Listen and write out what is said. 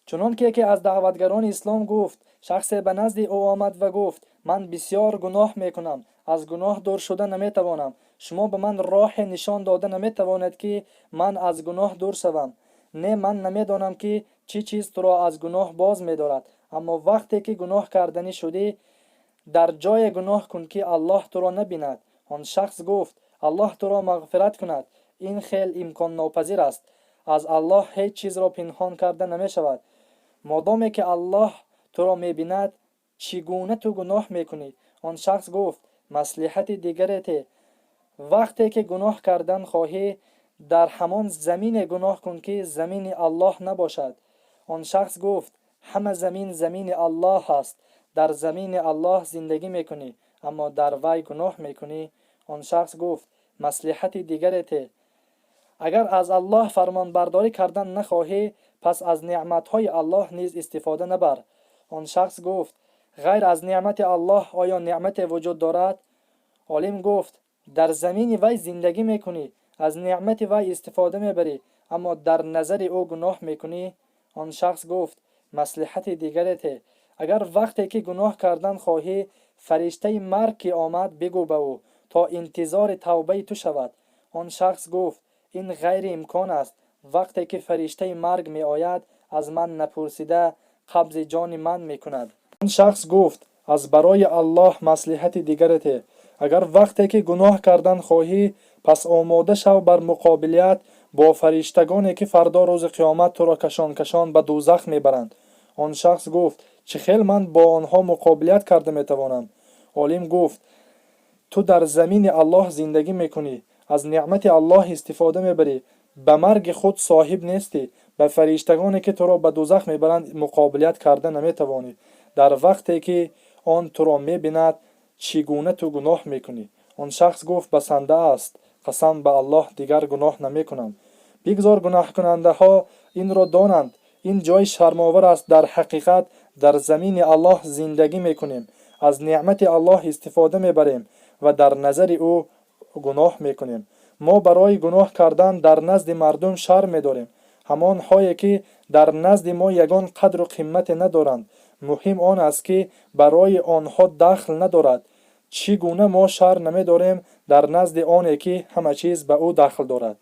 چنانکه که از دعوتگران اسلام گفت، شخصی به نزد او آمد و گفت من بسیار گناه میکنم، از گناه دور شده نمیتوانم. شما به من راه نشان داده نمیتوانید که من از گناه دور شوم. نه، من نمیدانم که چی چیز تو را از گناه باز می‌دارد. اما وقتی که گناه کردنی شدی، در جای گناه کن که الله تو را نبیند. آن شخص گفت الله تو را مغفرت کند. این خیلی امکان ناپذیر است. از الله هیچ چیز را پنهان کرده نمی شود. مادامی که الله تو را می بیند، چگونه تو گناه میکنی؟ آن شخص گفت مصلحت دیگریته. وقتی که گناه کردن خواهی، در همان زمین گناه کن که زمین الله نباشد. آن شخص گفت همه زمین الله است. در زمین الله زندگی میکنی اما در وی گناه میکنی. آن شخص گفت مصلحت دیگریته. اگر از الله فرمان برداری کردن نخواهی، پس از نعمتهای الله نیز استفاده نبر. آن شخص گفت غیر از نعمت الله آیا نعمت وجود دارد؟ عالم گفت در زمین وی زندگی میکنی، از نعمت وی استفاده میبری، اما در نظر او گناه میکنی. آن شخص گفت مصلحت دیگریته. اگر وقتی که گناه کردن خواهی، فرشته مرگ که آمد بگو به او تا انتظار توبه تو شود. آن شخص گفت این غیر امکان است. وقتی که فرشته مرگ می آید، از من نپرسیده قبض جان من می کند. آن شخص گفت از برای الله مصلحت دیگریته. اگر وقتی که گناه کردن خواهی، پس آماده شو بر مقابلیت با فرشتگانی که فردا روز قیامت تو را کشان کشان به دوزخ می برند. آن شخص گفت چه خیل من با آنها مقابلیت کرده می توانم؟ عالم گفت تو در زمین الله زندگی میکنی، از نعمت الله استفاده میبری، به مرگ خود صاحب نیستی. به فرشتگانی که تو را به دوزخ میبرند مقابلیت کرده نمیتوانی. در وقتی که آن تو را میبیند، چگونه تو گناه میکنی؟ آن شخص گفت بسنده است، قسم به الله دیگر گناه نمیکنم. بگذار گناه کننده ها این را دانند. این جای شرم‌آور است. در حقیقت در زمین الله زندگی میکنیم، از نعمت الله استفاده میبریم و در نظر او گناه میکنیم. ما برای گناه کردن در نزد مردم شرم میداریم، همان هایی که در نزد ما یگان قدر و قیمت ندارند. مهم آن است که برای آنها دخل ندارد. چگونه ما شرم نمیداریم در نزد آنی که همه چیز به او دخل دارد؟